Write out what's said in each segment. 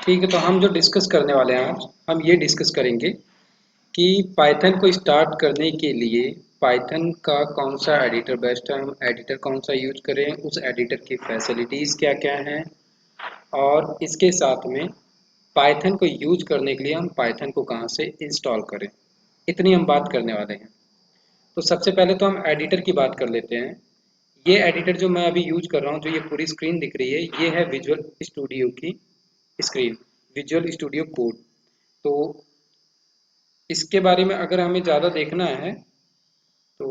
ठीक है, तो हम जो डिस्कस करने वाले हैं आज, हम ये डिस्कस करेंगे कि पाइथन को स्टार्ट करने के लिए पाइथन का कौन सा एडिटर बेस्ट है, हम एडिटर कौन सा यूज करें, उस एडिटर की फैसिलिटीज़ क्या क्या हैं, और इसके साथ में पाइथन को यूज करने के लिए हम पाइथन को कहाँ से इंस्टॉल करें, इतनी हम बात करने वाले हैं। तो सबसे पहले तो हम एडिटर की बात कर लेते हैं। ये एडिटर जो मैं अभी यूज कर रहा हूँ, जो ये पूरी स्क्रीन दिख रही है, ये है विजुअल स्टूडियो की स्क्रीन, विजुअल स्टूडियो कोड। तो इसके बारे में अगर हमें ज़्यादा देखना है तो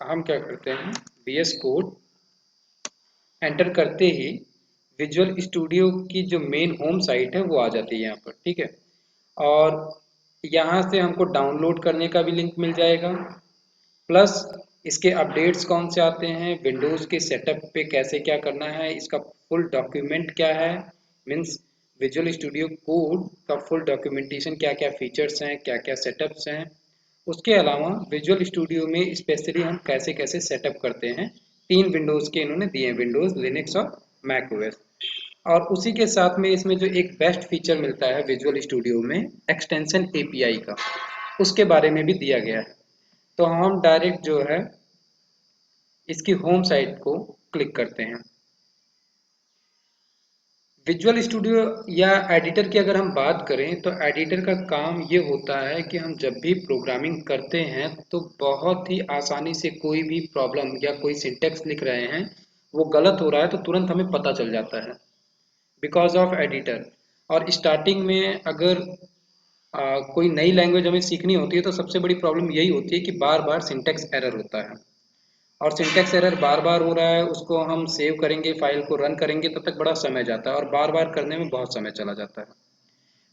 हम क्या करते हैं, VS कोड एंटर करते ही विजुअल स्टूडियो की जो मेन होम साइट है वो आ जाती है यहाँ पर। ठीक है, और यहाँ से हमको डाउनलोड करने का भी लिंक मिल जाएगा, प्लस इसके अपडेट्स कौन से आते हैं, विंडोज़ के सेटअप पे कैसे क्या करना है, इसका फुल डॉक्यूमेंट क्या है, मीन्स विजुअल स्टूडियो कोड का फुल डॉक्यूमेंटेशन, क्या क्या फीचर्स हैं, क्या क्या सेटअप्स हैं। उसके अलावा विजुअल स्टूडियो में स्पेशली हम कैसे कैसे सेटअप करते हैं, 3 विंडोज़ के इन्होंने दिए हैं, विंडोज़, लिनक्स और मैक ओएस। और उसी के साथ में इसमें जो एक बेस्ट फीचर मिलता है विजुअल स्टूडियो में, एक्सटेंशन एपीआई का, उसके बारे में भी दिया गया है। तो हम डायरेक्ट जो है इसकी होम साइट को क्लिक करते हैं। विजुअल स्टूडियो या एडिटर की अगर हम बात करें तो एडिटर का काम ये होता है कि हम जब भी प्रोग्रामिंग करते हैं तो बहुत ही आसानी से कोई भी प्रॉब्लम या कोई सिंटेक्स लिख रहे हैं वो गलत हो रहा है तो तुरंत हमें पता चल जाता है, बिकॉज ऑफ एडिटर। और स्टार्टिंग में अगर कोई नई लैंग्वेज हमें सीखनी होती है तो सबसे बड़ी प्रॉब्लम यही होती है कि बार बार सिंटेक्स एरर होता है, और सिंटेक्स एरर बार बार हो रहा है, उसको हम सेव करेंगे, फाइल को रन करेंगे, तब तक बड़ा समय जाता है और बार बार करने में बहुत समय चला जाता है।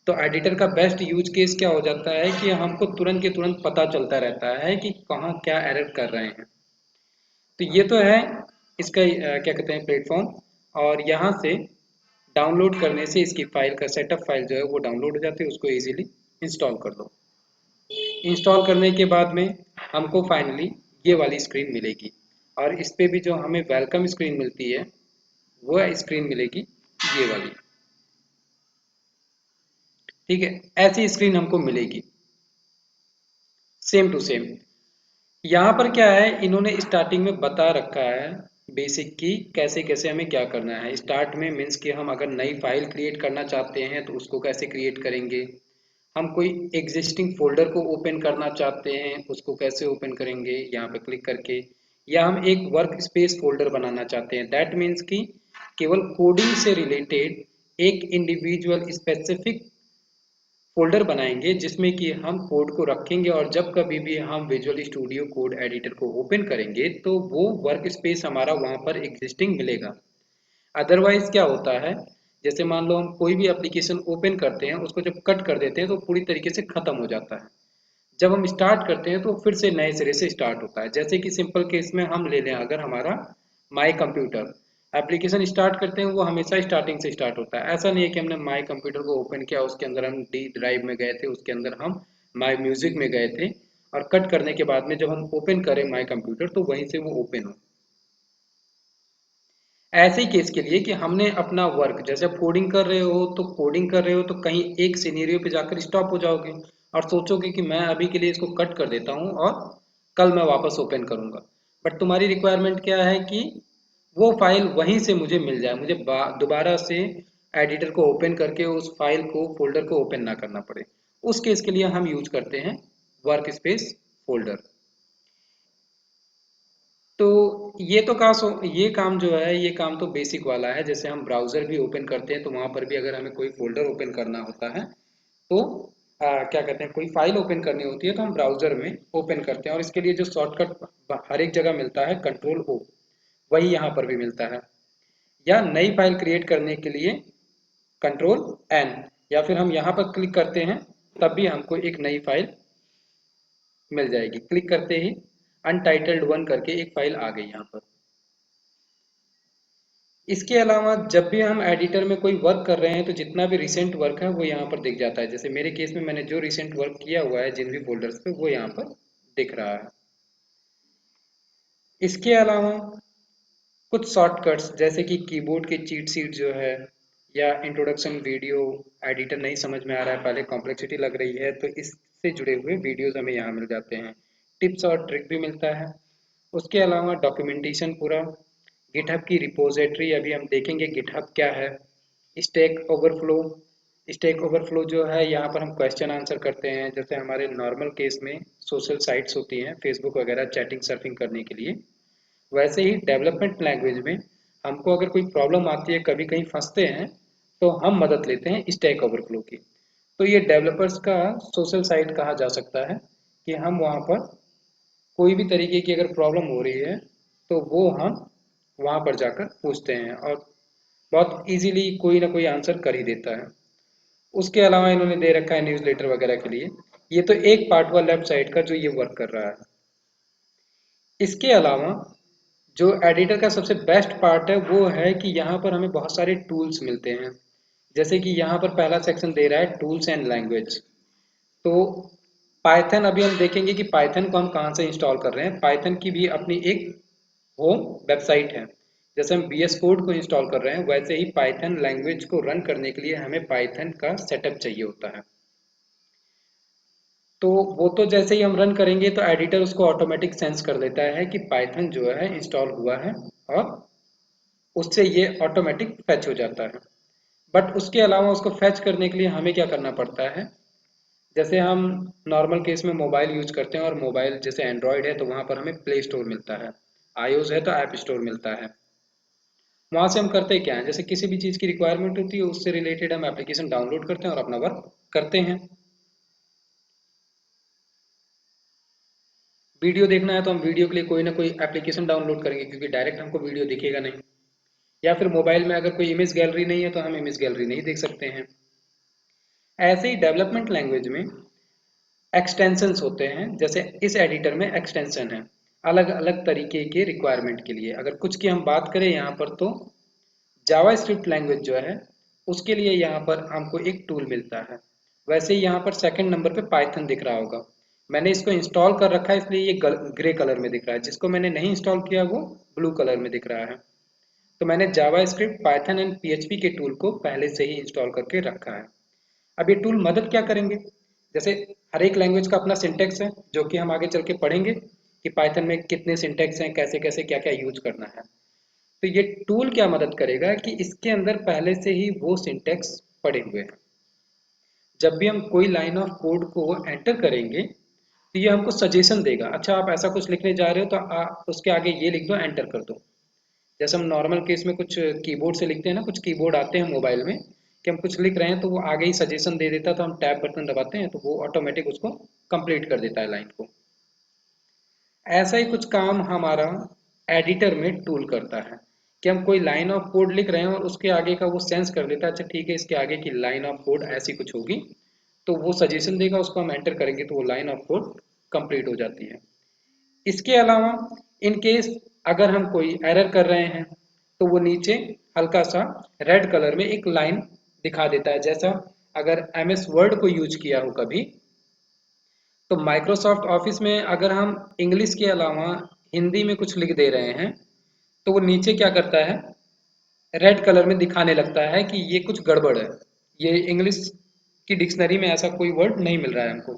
तो एडिटर का बेस्ट यूज केस क्या हो जाता है कि हमको तुरंत के तुरंत पता चलता रहता है कि कहाँ क्या एरर कर रहे हैं। तो ये तो है इसका क्या कहते हैं, प्लेटफॉर्म। और यहाँ से डाउनलोड करने से इसकी फाइल का सेटअप फाइल जो है वो डाउनलोड हो जाती है, उसको इजीली इंस्टॉल कर लो। इंस्टॉल करने के बाद में हमको फाइनली ये वाली स्क्रीन मिलेगी, और इस पे भी जो हमें वेलकम स्क्रीन मिलती है वो स्क्रीन मिलेगी ये वाली। ठीक है, ऐसी स्क्रीन हमको मिलेगी सेम टू सेम। यहाँ पर क्या है, इन्होंने स्टार्टिंग में बता रखा है बेसिक की कैसे कैसे हमें क्या करना है। स्टार्ट में मीन्स कि हम अगर नई फाइल क्रिएट करना चाहते हैं तो उसको कैसे क्रिएट करेंगे, हम कोई एग्जिस्टिंग फोल्डर को ओपन करना चाहते हैं उसको कैसे ओपन करेंगे यहाँ पे क्लिक करके, या हम एक वर्क स्पेस फोल्डर बनाना चाहते हैं, दैट मीन्स कि केवल कोडिंग से रिलेटेड एक इंडिविजुअल स्पेसिफिक फोल्डर बनाएंगे जिसमें कि हम कोड को रखेंगे, और जब कभी भी हम विजुअल स्टूडियो कोड एडिटर को ओपन करेंगे तो वो वर्क स्पेस हमारा वहाँ पर एग्जिस्टिंग मिलेगा। अदरवाइज क्या होता है, जैसे मान लो हम कोई भी एप्लीकेशन ओपन करते हैं, उसको जब कट कर देते हैं तो पूरी तरीके से खत्म हो जाता है। जब हम स्टार्ट करते हैं तो फिर से नए सिरे से स्टार्ट होता है। जैसे कि सिंपल केस में हम ले लें, अगर हमारा माई कंप्यूटर एप्लीकेशन स्टार्ट करते हैं वो हमेशा स्टार्टिंग से स्टार्ट होता है। ऐसा नहीं है कि हमने माई कंप्यूटर को ओपन किया, उसके अंदर हम डी ड्राइव में गए थे, उसके अंदर हम माई म्यूजिक में गए थे, और कट करने के बाद में जब हम ओपन करें माई कंप्यूटर तो वहीं से वो ओपन हो। ऐसे ही केस के लिए कि हमने अपना वर्क, जैसे आप कोडिंग कर रहे हो तो कोडिंग कर रहे हो तो कहीं एक सिनेरियो पे जाकर स्टॉप हो जाओगे और सोचोगे कि मैं अभी के लिए इसको कट कर देता हूँ और कल मैं वापस ओपन करूँगा। बट तुम्हारी रिक्वायरमेंट क्या है कि वो फाइल वहीं से मुझे मिल जाए, मुझे दोबारा से एडिटर को ओपन करके उस फाइल को फोल्डर को ओपन ना करना पड़े। उस केस के लिए हम यूज करते हैं वर्क स्पेस फोल्डर। तो ये काम जो है, ये काम तो बेसिक वाला है। जैसे हम ब्राउज़र भी ओपन करते हैं तो वहाँ पर भी अगर हमें कोई फोल्डर ओपन करना होता है तो क्या कहते हैं, कोई फाइल ओपन करनी होती है तो हम ब्राउज़र में ओपन करते हैं, और इसके लिए जो शॉर्टकट हर एक जगह मिलता है कंट्रोल ओ, वही यहाँ पर भी मिलता है। या नई फाइल क्रिएट करने के लिए कंट्रोल एन, या फिर हम यहाँ पर क्लिक करते हैं तब भी हमको एक नई फाइल मिल जाएगी। क्लिक करते ही अनटाइटल्ड वन करके एक फाइल आ गई यहाँ पर। इसके अलावा जब भी हम एडिटर में कोई वर्क कर रहे हैं तो जितना भी रिसेंट वर्क है वो यहाँ पर दिख जाता है। जैसे मेरे केस में मैंने जो रिसेंट वर्क किया हुआ है जिन भी फोल्डर्स पे, वो यहाँ पर दिख रहा है। इसके अलावा कुछ शॉर्टकट्स जैसे कि कीबोर्ड के चीट शीट जो है, या इंट्रोडक्शन वीडियो एडिटर नहीं समझ में आ रहा है, पहले कॉम्प्लेक्सिटी लग रही है, तो इससे जुड़े हुए वीडियोस हमें यहाँ मिल जाते हैं। टिप्स और ट्रिक भी मिलता है। उसके अलावा डॉक्यूमेंटेशन पूरा, गिटहब की रिपोजिटरी अभी हम देखेंगे गिटहब क्या है। स्टैक ओवरफ्लो, स्टैक ओवरफ्लो जो है यहाँ पर हम क्वेश्चन आंसर करते हैं, जैसे हमारे नॉर्मल केस में सोशल साइट्स होती हैं फेसबुक वगैरह चैटिंग सर्फिंग करने के लिए, वैसे ही डेवलपमेंट लैंग्वेज में हमको अगर कोई प्रॉब्लम आती है, कभी कहीं फंसते हैं, तो हम मदद लेते हैं स्टैक ओवरफ्लो की। तो ये डेवलपर्स का सोशल साइट कहा जा सकता है कि हम वहाँ पर कोई भी तरीके की अगर प्रॉब्लम हो रही है तो वो हम वहाँ पर जाकर पूछते हैं और बहुत इजीली कोई ना कोई आंसर कर ही देता है। उसके अलावा इन्होंने दे रखा है न्यूज़लेटर वगैरह के लिए। ये तो एक पार्ट हुआ लेफ्ट साइड का जो ये वर्क कर रहा है। इसके अलावा जो एडिटर का सबसे बेस्ट पार्ट है वो है कि यहाँ पर हमें बहुत सारे टूल्स मिलते हैं। जैसे कि यहाँ पर पहला सेक्शन दे रहा है टूल्स एंड लैंग्वेज। तो पाइथन अभी हम देखेंगे कि पाइथन को हम कहाँ से इंस्टॉल कर रहे हैं। पाइथन की भी अपनी एक होम वेबसाइट है। जैसे हम बीएस कोड को इंस्टॉल कर रहे हैं, वैसे ही पाइथन लैंग्वेज को रन करने के लिए हमें पाइथन का सेटअप चाहिए होता है। तो वो तो जैसे ही हम रन करेंगे तो एडिटर उसको ऑटोमेटिक सेंस कर लेता है कि पाइथन जो है इंस्टॉल हुआ है, और उससे ये ऑटोमेटिक फैच हो जाता है। बट उसके अलावा उसको फैच करने के लिए हमें क्या करना पड़ता है। जैसे हम नॉर्मल केस में मोबाइल यूज करते हैं, और मोबाइल जैसे एंड्रॉयड है तो वहाँ पर हमें प्ले स्टोर मिलता है, आईओएस है तो ऐप स्टोर मिलता है। वहाँ से हम करते क्या हैं, जैसे किसी भी चीज़ की रिक्वायरमेंट होती है उससे रिलेटेड हम एप्लीकेशन डाउनलोड करते हैं और अपना वर्क करते हैं। वीडियो देखना है तो हम वीडियो के लिए कोई ना कोई एप्लीकेशन डाउनलोड करेंगे, क्योंकि डायरेक्ट हमको वीडियो दिखेगा नहीं। या फिर मोबाइल में अगर कोई इमेज गैलरी नहीं है तो हम इमेज गैलरी नहीं देख सकते हैं। ऐसे ही डेवलपमेंट लैंग्वेज में एक्सटेंशंस होते हैं। जैसे इस एडिटर में एक्सटेंशन है अलग अलग तरीके के रिक्वायरमेंट के लिए। अगर कुछ की हम बात करें यहाँ पर, तो जावा स्क्रिप्ट लैंग्वेज जो है उसके लिए यहाँ पर हमको एक टूल मिलता है। वैसे ही यहाँ पर सेकंड नंबर पे पाइथन दिख रहा होगा। मैंने इसको इंस्टॉल कर रखा है इसलिए ये ग्रे कलर में दिख रहा है, जिसको मैंने नहीं इंस्टॉल किया वो ब्लू कलर में दिख रहा है। तो मैंने जावा स्क्रिप्ट पाइथन एंड पीएचपी के टूल को पहले से ही इंस्टॉल करके रखा है। अब ये टूल मदद क्या करेंगे, जैसे हर एक लैंग्वेज का अपना सिंटेक्स है जो कि हम आगे चल के पढ़ेंगे कि पाइथन में कितने सिंटेक्स हैं, कैसे कैसे क्या क्या यूज करना है। तो ये टूल क्या मदद करेगा कि इसके अंदर पहले से ही वो सिंटेक्स पड़े हुए हैं। जब भी हम कोई लाइन ऑफ कोड को एंटर करेंगे तो ये हमको सजेशन देगा, अच्छा आप ऐसा कुछ लिखने जा रहे हो तो उसके आगे ये लिख दो, एंटर कर दो। जैसे हम नॉर्मल केस में कुछ कीबोर्ड से लिखते हैं ना, कुछ कीबोर्ड आते हैं मोबाइल में कि हम कुछ लिख रहे हैं तो वो आगे ही सजेशन दे देता है, तो हम टैब बटन दबाते हैं तो वो ऑटोमेटिक उसको कंप्लीट कर देता है लाइन को। ऐसा ही कुछ काम हमारा एडिटर में टूल करता है कि हम कोई लाइन ऑफ कोड लिख रहे हैं और उसके आगे का वो सेंस कर देता है, अच्छा ठीक है इसके आगे की लाइन ऑफ कोड ऐसी कुछ होगी, तो वो सजेशन देगा, उसको हम एंटर करेंगे तो वो लाइन ऑफ कोड कंप्लीट हो जाती है। इसके अलावा इन केस अगर हम कोई एरर कर रहे हैं तो वो नीचे हल्का सा रेड कलर में एक लाइन दिखा देता है। जैसा अगर एमएस वर्ड को यूज किया हो कभी, तो माइक्रोसॉफ्ट ऑफिस में अगर हम इंग्लिश के अलावा हिंदी में कुछ लिख दे रहे हैं तो वो नीचे क्या करता है, रेड कलर में दिखाने लगता है कि ये कुछ गड़बड़ है, ये इंग्लिश की डिक्शनरी में ऐसा कोई वर्ड नहीं मिल रहा है हमको,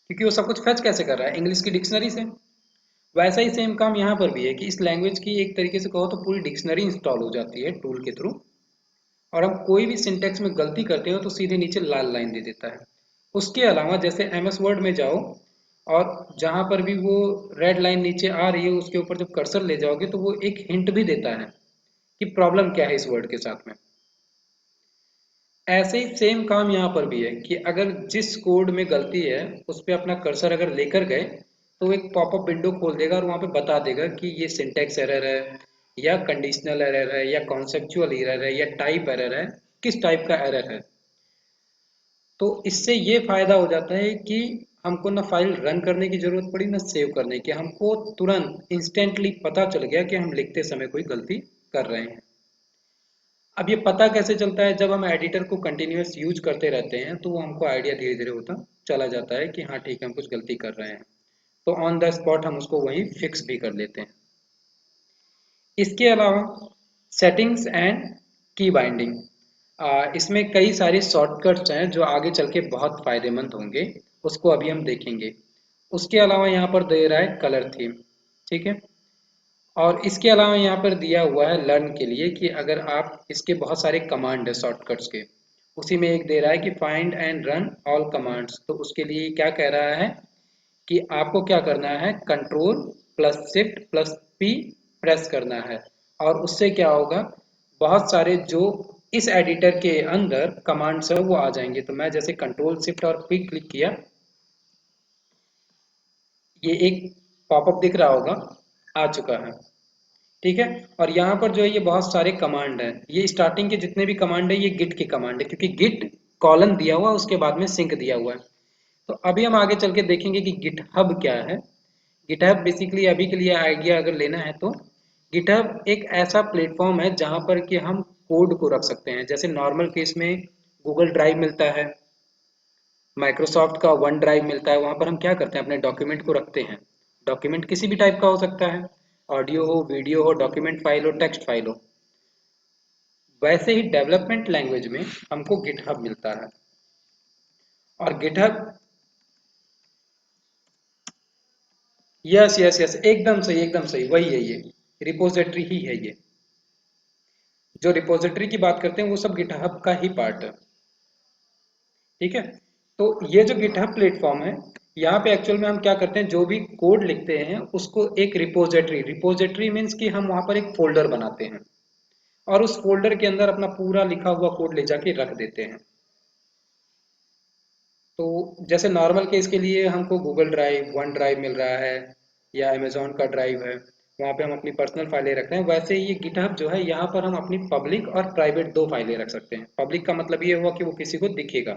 क्योंकि वो सब कुछ फैच कैसे कर रहा है, इंग्लिश की डिक्शनरी से। वैसा ही सेम काम यहाँ पर भी है कि इस लैंग्वेज की एक तरीके से कहो तो पूरी डिक्शनरी इंस्टॉल हो जाती है टूल के थ्रू, और हम कोई भी सिंटेक्स में गलती करते हो तो सीधे नीचे लाल लाइन दे देता है। उसके अलावा जैसे एमएस वर्ड में जाओ और जहाँ पर भी वो रेड लाइन नीचे आ रही है उसके ऊपर जब कर्सर ले जाओगे तो वो एक हिंट भी देता है कि प्रॉब्लम क्या है इस वर्ड के साथ में। ऐसे ही सेम काम यहाँ पर भी है कि अगर जिस कोड में गलती है उस पर अपना कर्सर अगर लेकर गए तो एक पॉपअप विंडो खोल देगा और वहाँ पे बता देगा कि ये सिंटैक्स एरर है, या कंडीशनल एरर है, या कॉन्सेप्चुअल एरर है, या टाइप एरर है, किस टाइप का एरर है। तो इससे ये फायदा हो जाता है कि हमको ना फाइल रन करने की जरूरत पड़ी ना सेव करने की, हमको तुरंत इंस्टेंटली पता चल गया कि हम लिखते समय कोई गलती कर रहे हैं। अब ये पता कैसे चलता है, जब हम एडिटर को कंटिन्यूअस यूज करते रहते हैं तो वो हमको आइडिया धीरे धीरे होता चला जाता है कि हाँ ठीक है हम कुछ गलती कर रहे हैं, तो ऑन द स्पॉट हम उसको वहीं फिक्स भी कर लेते हैं। इसके अलावा सेटिंग्स एंड की बाइंडिंग। इसमें कई सारे शॉर्टकट्स हैं जो आगे चल के बहुत फायदेमंद होंगे, उसको अभी हम देखेंगे। उसके अलावा यहाँ पर दे रहा है कलर थीम, ठीक है। और इसके अलावा यहाँ पर दिया हुआ है लर्न के लिए कि अगर आप इसके बहुत सारे कमांड है शॉर्टकट्स के, उसी में एक दे रहा है कि find and run all commands. तो उसके लिए क्या कह रहा है कि आपको क्या करना है, control plus shift plus P press करना है, और उससे क्या होगा, बहुत सारे जो इस एडिटर के अंदर कमांड्स है वो आ जाएंगे। तो मैं जैसे कंट्रोल शिफ्ट और पी क्लिक किया, ये एक पॉपअप दिख रहा होगा, आ चुका है, ठीक है। और यहाँ पर जो है ये बहुत सारे कमांड हैं, ये स्टार्टिंग के जितने भी कमांड है ये गिट के कमांड है, क्योंकि गिट कॉलन दिया हुआ है उसके बाद में सिंक दिया हुआ है। तो अभी हम आगे चल के देखेंगे कि गिटहब क्या है। गिटहब बेसिकली अभी के लिए आइडिया अगर लेना है तो गिटहब एक ऐसा प्लेटफॉर्म है जहाँ पर कि हम कोड को रख सकते हैं। जैसे नॉर्मल केस में गूगल ड्राइव मिलता है, माइक्रोसॉफ्ट का वन ड्राइव मिलता है, वहाँ पर हम क्या करते हैं, अपने डॉक्यूमेंट को रखते हैं। डॉक्यूमेंट किसी भी टाइप का हो सकता है, ऑडियो हो, वीडियो हो, डॉक्यूमेंट फाइल हो, टेक्स्ट फाइल हो। वैसे ही डेवलपमेंट लैंग्वेज में हमको गिटहब मिलता है। और गिटहब, यस यस यस, एकदम सही एकदम सही, वही है ये, रिपोजिटरी ही है ये। जो रिपोजिटरी की बात करते हैं वो सब गिटहब का ही पार्ट है, ठीक है। तो ये जो गिटहब प्लेटफॉर्म है, यहाँ पे एक्चुअल में हम क्या करते हैं, जो भी कोड लिखते हैं उसको एक रिपोजिटरी, रिपोजिटरी मीन्स कि हम वहाँ पर एक फोल्डर बनाते हैं और उस फोल्डर के अंदर अपना पूरा लिखा हुआ कोड ले जाके रख देते हैं। तो जैसे नॉर्मल केस के लिए हमको गूगल ड्राइव, वन ड्राइव मिल रहा है या अमेजोन का ड्राइव है, वहाँ पे हम अपनी पर्सनल फाइलें रख रहे हैं, वैसे ही ये गिटहब जो है यहाँ पर हम अपनी पब्लिक और प्राइवेट दो फाइलें रख सकते हैं। पब्लिक का मतलब ये हुआ कि वो किसी को दिखेगा,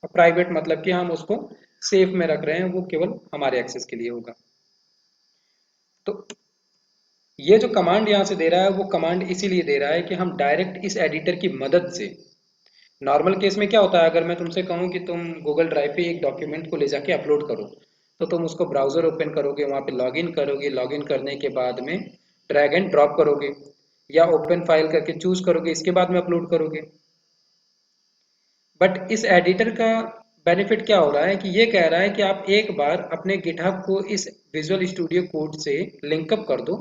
और प्राइवेट मतलब कि हम उसको सेफ में रख रहे हैं, वो केवल हमारे एक्सेस के लिए होगा। तो ये जो कमांड यहाँ से दे रहा है वो कमांड इसीलिए दे रहा है कि हम डायरेक्ट इस एडिटर की मदद से, नॉर्मल केस में क्या होता है, अगर मैं तुमसे कहूँ कि तुम गूगल ड्राइव पे एक डॉक्यूमेंट को ले जाके अपलोड करो, तो तुम उसको ब्राउजर ओपन करोगे, वहाँ पे लॉगिन करोगे, लॉगिन करने के बाद में ड्रैग एंड ड्रॉप करोगे या ओपन फाइल करके चूज करोगे, इसके बाद में अपलोड करोगे। बट इस एडिटर का बेनिफिट क्या हो रहा है कि ये कह रहा है कि आप एक बार अपने गिटहब को इस विजुअल स्टूडियो कोड से लिंकअप कर दो,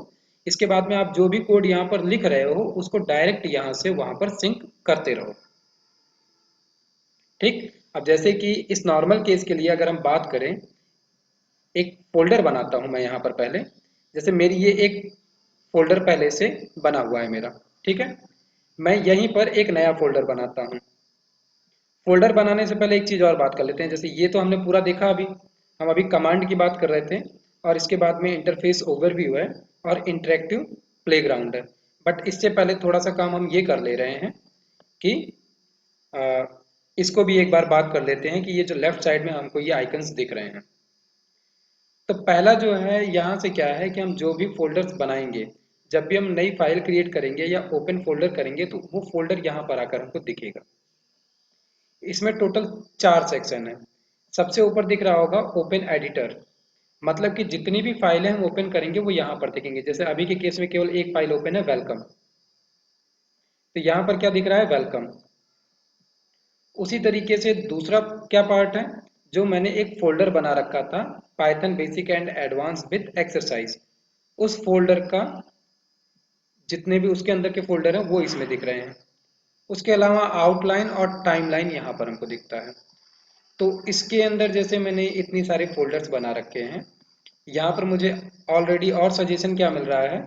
इसके बाद में आप जो भी कोड यहाँ पर लिख रहे हो उसको डायरेक्ट यहाँ से वहाँ पर सिंक करते रहो, ठीक। अब जैसे कि इस नॉर्मल केस के लिए अगर हम बात करें, एक फोल्डर बनाता हूं मैं यहाँ पर पहले, जैसे मेरी ये एक फोल्डर पहले से बना हुआ है मेरा, ठीक है। मैं यहीं पर एक नया फोल्डर बनाता हूँ। फोल्डर बनाने से पहले एक चीज़ और बात कर लेते हैं। जैसे ये तो हमने पूरा देखा, अभी हम अभी कमांड की बात कर रहे थे, और इसके बाद में इंटरफेस ओवरव्यू है और इंटरेक्टिव प्लेग्राउंड है। बट इससे पहले थोड़ा सा काम हम ये कर ले रहे हैं कि अ, इसको भी एक बार बात कर लेते हैं कि ये जो लेफ्ट साइड में हमको ये आइकन्स दिख रहे हैं। तो पहला जो है यहाँ से क्या है कि हम जो भी फोल्डर्स बनाएंगे, जब भी हम नई फाइल क्रिएट करेंगे या ओपन फोल्डर करेंगे तो वो फोल्डर यहाँ पर आकर हमको दिखेगा। इसमें टोटल 4 सेक्शन है। सबसे ऊपर दिख रहा होगा ओपन एडिटर, मतलब कि जितनी भी फाइलें हम ओपन करेंगे वो यहाँ पर दिखेंगे। जैसे अभी के केस में केवल एक फाइल ओपन है, वेलकम, तो यहाँ पर क्या दिख रहा है, वेलकम। उसी तरीके से दूसरा क्या पार्ट है, जो मैंने एक फोल्डर बना रखा था, Python basic and advance with exercise, उस फोल्डर का जितने भी उसके अंदर के फोल्डर हैं वो इसमें दिख रहे हैं। उसके अलावा आउटलाइन और टाइमलाइन यहाँ पर हमको दिखता है। तो इसके अंदर जैसे मैंने इतनी सारे फोल्डर्स बना रखे हैं, यहाँ पर मुझे ऑलरेडी और सजेशन क्या मिल रहा है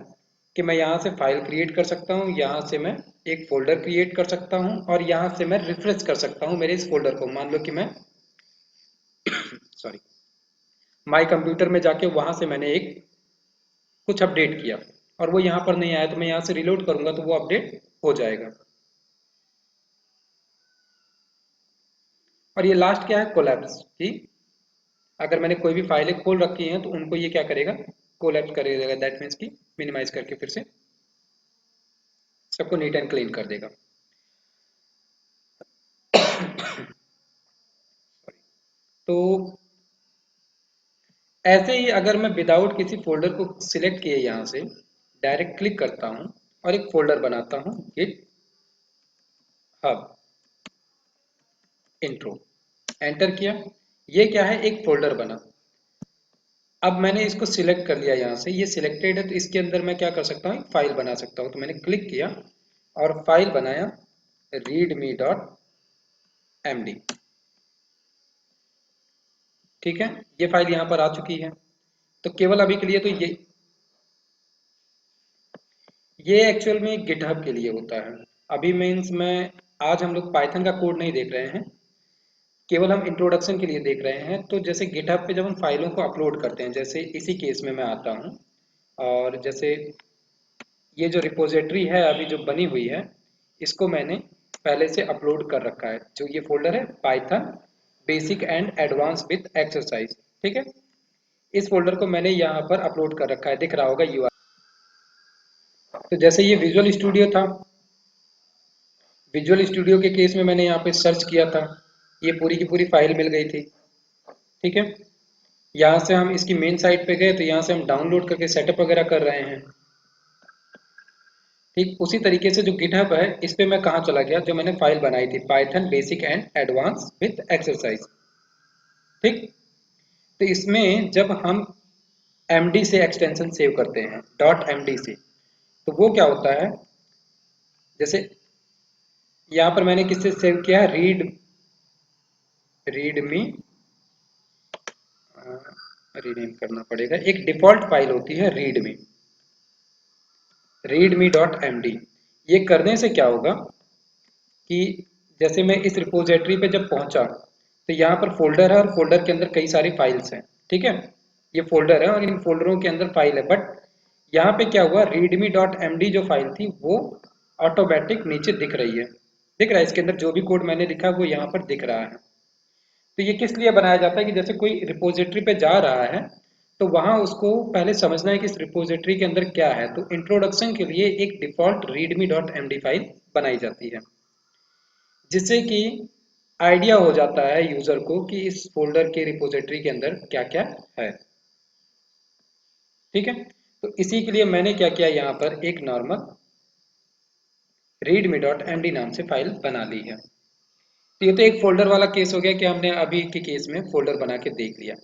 कि मैं यहाँ से फाइल क्रिएट कर सकता हूँ, यहाँ से मैं एक फोल्डर क्रिएट कर सकता हूँ, और यहाँ से मैं रिफ्रेश कर सकता हूँ मेरे इस फोल्डर को। मान लो कि मैं सॉरी माई कंप्यूटर में जाके वहाँ से मैंने एक कुछ अपडेट किया और वो यहाँ पर नहीं आया, तो मैं यहाँ से रिलोड करूँगा तो वो अपडेट हो जाएगा। और ये लास्ट क्या है, कोलैप्स, कि अगर मैंने कोई भी फाइलें खोल रखी हैं तो उनको ये क्या करेगा, कोलैप्स करेगा। दैट मीन्स कि मिनिमाइज करके फिर से सबको नीट एंड क्लीन कर देगा। तो ऐसे ही अगर मैं विदाउट किसी फोल्डर को सिलेक्ट किए यहाँ से डायरेक्ट क्लिक करता हूँ और एक फोल्डर बनाता हूँ गिट हब इंट्रो, एंटर किया। ये क्या है, एक फोल्डर बना। अब मैंने इसको सिलेक्ट कर लिया, यहाँ से ये सिलेक्टेड है, तो इसके अंदर मैं क्या कर सकता हूँ, फाइल बना सकता हूँ। तो मैंने क्लिक किया और फाइल बनाया readme.md। ठीक है, ये फाइल यहाँ पर आ चुकी है। तो केवल अभी के लिए तो ये एक्चुअल में गिटहब के लिए होता है। अभी मीन्स मैं आज हम लोग पाइथन का कोड नहीं देख रहे हैं, केवल हम इंट्रोडक्शन के लिए देख रहे हैं। तो जैसे गिटहब पे जब हम फाइलों को अपलोड करते हैं, जैसे इसी केस में मैं आता हूँ और जैसे ये जो रिपोजिटरी है अभी जो बनी हुई है, इसको मैंने पहले से अपलोड कर रखा है। जो ये फोल्डर है Python basic and advance with exercise, ठीक है, इस फोल्डर को मैंने यहाँ पर अपलोड कर रखा है, दिख रहा होगा यूआरएल। तो जैसे ये विजुअल स्टूडियो था, विजुअल स्टूडियो के केस में मैंने यहाँ पे सर्च किया था, ये पूरी की पूरी फाइल मिल गई थी। ठीक है, यहाँ से हम इसकी मेन साइट पे गए तो यहाँ से हम डाउनलोड करके सेटअप वगैरह कर रहे हैं। ठीक उसी तरीके से जो गिटहब है, इस पे मैं कहाँ चला गया, जो मैंने फाइल बनाई थी Python basic and advance with exercise. ठीक, तो इसमें जब हम एमडी से एक्सटेंशन सेव करते हैं, डॉट एमडी से, तो वो क्या होता है, जैसे यहाँ पर मैंने किससे सेव किया है, रीडमी, रीनेम करना पड़ेगा, एक डिफॉल्ट फाइल होती है रीडमी.md। ये करने से क्या होगा कि जैसे मैं इस रिपोजिटरी पे जब पहुंचा तो यहाँ पर फोल्डर है और फोल्डर के अंदर कई सारी फाइल्स हैं। ठीक है, ये फोल्डर है और इन फोल्डरों के अंदर फाइल है, बट यहाँ पे क्या हुआ, readme.md जो फाइल थी वो ऑटोमेटिक नीचे दिख रही है, दिख रहा है, इसके अंदर जो भी कोड मैंने लिखा वो यहाँ पर दिख रहा है। तो ये किस लिए बनाया जाता है कि जैसे कोई रिपोजिटरी पे जा रहा है तो वहां उसको पहले समझना है कि इस रिपोजिटरी के अंदर क्या है, तो इंट्रोडक्शन के लिए एक डिफॉल्ट readme.md फाइल बनाई जाती है, जिससे कि आइडिया हो जाता है यूजर को कि इस फोल्डर के रिपोजिटरी के अंदर क्या क्या है। ठीक है, तो इसी के लिए मैंने क्या किया, यहाँ पर एक नॉर्मल readme.md नाम से फाइल बना ली है। तो ये तो एक फोल्डर वाला केस हो गया कि हमने अभी के केस में फोल्डर बना के देख लिया।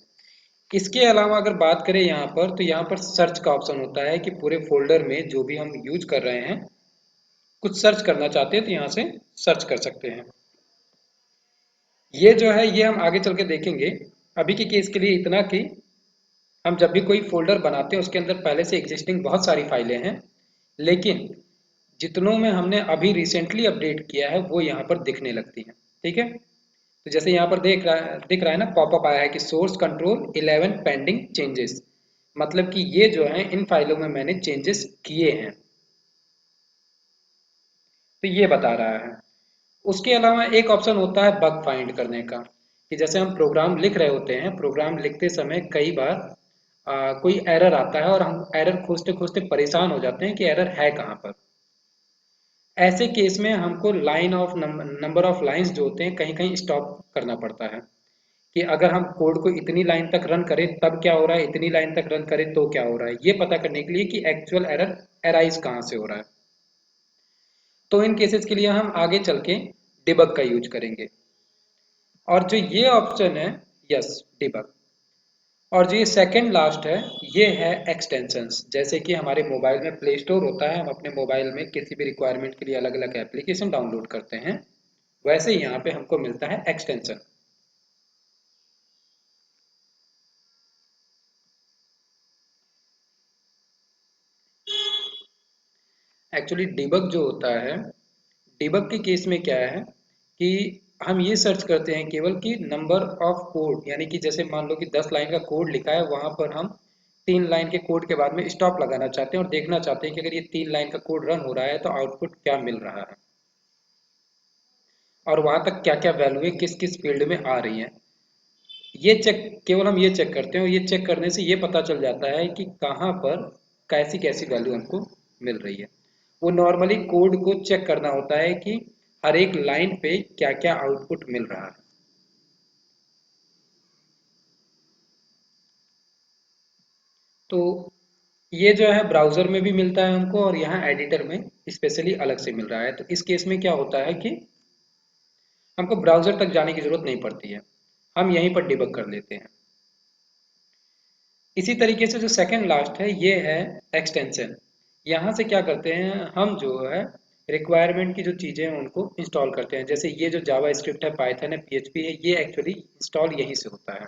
इसके अलावा अगर बात करें यहाँ पर, तो यहाँ पर सर्च का ऑप्शन होता है कि पूरे फोल्डर में जो भी हम यूज कर रहे हैं, कुछ सर्च करना चाहते हैं तो यहाँ से सर्च कर सकते हैं। ये जो है ये हम आगे चल के देखेंगे। अभी के केस के लिए इतना कि हम जब भी कोई फोल्डर बनाते हैं उसके अंदर पहले से एग्जिस्टिंग बहुत सारी फाइलें हैं, लेकिन जितनों में हमने अभी रिसेंटली अपडेट किया है वो यहाँ पर दिखने लगती है। ठीक है, तो जैसे यहाँ पर दिख रहा है ना, पॉपअप आया है कि सोर्स कंट्रोल 11 पेंडिंग चेंजेस, मतलब कि ये जो है इन फाइलों में मैंने चेंजेस किए हैं, तो ये बता रहा है। उसके अलावा एक ऑप्शन होता है बग फाइंड करने का, कि जैसे हम प्रोग्राम लिख रहे होते हैं, प्रोग्राम लिखते समय कई बार कोई एरर आता है और हम एरर खोजते खोजते परेशान हो जाते हैं कि एरर है कहाँ पर। ऐसे केस में हमको line of number of lines जो होते हैं कहीं कहीं स्टॉप करना पड़ता है, कि अगर हम कोड को इतनी लाइन तक रन करें तब क्या हो रहा है, इतनी लाइन तक रन करें तो क्या हो रहा है, ये पता करने के लिए कि एक्चुअल एरर एराइज कहाँ से हो रहा है। तो इन केसेस के लिए हम आगे चल के डिबग का यूज करेंगे। और जो ये ऑप्शन है, यस, डिबग, और जो ये सेकंड लास्ट है, ये है एक्सटेंशंस। जैसे कि हमारे मोबाइल में प्ले स्टोर होता है, हम अपने मोबाइल में किसी भी रिक्वायरमेंट के लिए अलग अलग एप्लीकेशन डाउनलोड करते हैं, वैसे ही यहाँ पे हमको मिलता है एक्सटेंशन। एक्चुअली डिबग जो होता है, डिबग के केस में क्या है कि हम ये सर्च करते हैं केवल कि नंबर ऑफ कोड, यानी कि जैसे मान लो कि 10 लाइन का कोड लिखा है, वहां पर हम 3 लाइन के कोड के बाद में स्टॉप लगाना चाहते हैं और देखना चाहते हैं कि अगर ये 3 लाइन का कोड रन हो रहा है तो आउटपुट क्या मिल रहा है और वहां तक क्या क्या वैल्यू किस किस फील्ड में आ रही है। ये चेक, केवल हम ये चेक करते हैं और ये चेक करने से ये पता चल जाता है कि कहाँ पर कैसी कैसी वैल्यू हमको मिल रही है। वो नॉर्मली कोड को चेक करना होता है कि हर एक लाइन पे क्या क्या आउटपुट मिल रहा है। तो ये जो है ब्राउज़र में भी मिलता है हमको और यहाँ एडिटर में स्पेशली अलग से मिल रहा है। तो इस केस में क्या होता है कि हमको ब्राउज़र तक जाने की ज़रूरत नहीं पड़ती है, हम यहीं पर डिबग कर लेते हैं। इसी तरीके से जो सेकंड लास्ट है ये है एक्सटेंशन। यहाँ से क्या करते हैं हम, जो है रिक्वायरमेंट की जो चीज़ें हैं उनको इंस्टॉल करते हैं। जैसे ये जो जावा स्क्रिप्ट है, पाइथन है, पीएचपी है, ये एक्चुअली इंस्टॉल यहीं से होता है।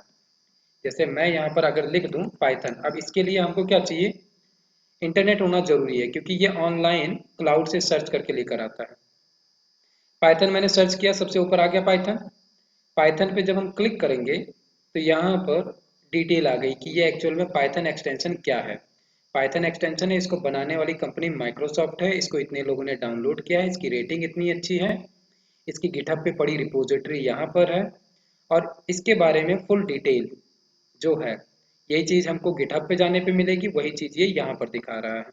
जैसे मैं यहाँ पर अगर लिख दूँ पाइथन, अब इसके लिए हमको क्या चाहिए, इंटरनेट होना जरूरी है क्योंकि ये ऑनलाइन क्लाउड से सर्च करके लेकर आता है। पाइथन मैंने सर्च किया, सबसे ऊपर आ गया पाइथन। पाइथन पे जब हम क्लिक करेंगे तो यहाँ पर डिटेल आ गई कि ये एक्चुअल में पाइथन एक्सटेंशन क्या है। पाइथन एक्सटेंशन है, इसको बनाने वाली कंपनी माइक्रोसॉफ्ट है, इसको इतने लोगों ने डाउनलोड किया है, इसकी रेटिंग इतनी अच्छी है, इसकी गिटहब पे पड़ी रिपोजिटरी यहाँ पर है, और इसके बारे में फुल डिटेल जो है, यही चीज़ हमको गिटहब पे जाने पे मिलेगी, वही चीज़ ये यहाँ पर दिखा रहा है।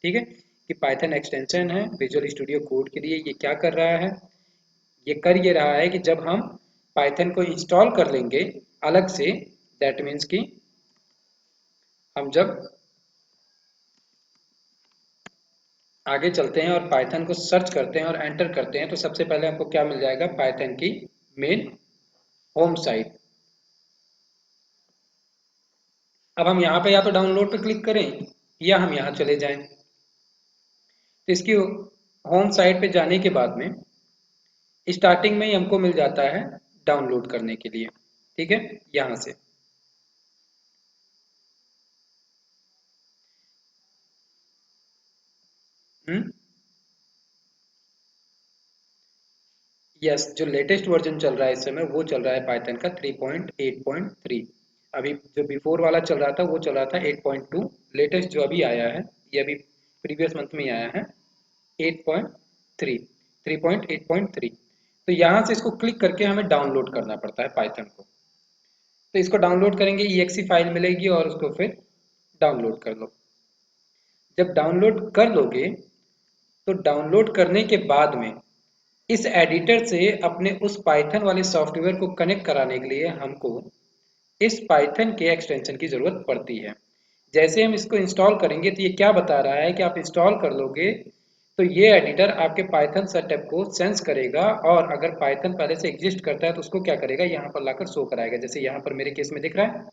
ठीक है, कि पाइथन एक्सटेंशन है विजुअल स्टूडियो कोड के लिए, ये क्या कर रहा है, ये कर ये रहा है कि जब हम पाइथन को इंस्टॉल कर लेंगे अलग से, दैट मीन्स कि हम जब आगे चलते हैं और पाइथन को सर्च करते हैं और एंटर करते हैं तो सबसे पहले हमको क्या मिल जाएगा, पाइथन की मेन होम साइट। अब हम यहाँ पे या तो डाउनलोड पे क्लिक करें या हम यहाँ चले जाएं। तो इसकी होम साइट पे जाने के बाद में स्टार्टिंग में ही हमको मिल जाता है डाउनलोड करने के लिए। ठीक है, यहाँ से हम्म यस, जो लेटेस्ट वर्जन चल रहा है इस समय वो चल रहा है पाइथन का 3.8.3। अभी जो बिफोर वाला चल रहा था वो चल रहा था 8.2। लेटेस्ट जो अभी आया है, ये अभी प्रीवियस मंथ में आया है 8.3, 3.8.3। तो यहाँ से इसको क्लिक करके हमें डाउनलोड करना पड़ता है पाइथन को। तो इसको डाउनलोड करेंगे, EXE फाइल मिलेगी और उसको फिर डाउनलोड कर लो। जब डाउनलोड कर लोगे तो डाउनलोड करने के बाद में इस एडिटर से अपने उस पाइथन वाले सॉफ्टवेयर को कनेक्ट कराने के लिए हमको इस पाइथन के एक्सटेंशन की ज़रूरत पड़ती है। जैसे हम इसको इंस्टॉल करेंगे तो ये क्या बता रहा है कि आप इंस्टॉल कर लोगे तो ये एडिटर आपके पाइथन सेटअप को सेंस करेगा, और अगर पाइथन पहले से एग्जिस्ट करता है तो उसको क्या करेगा, यहाँ पर लाकर शो कराएगा। जैसे यहाँ पर मेरे केस में दिख रहा है,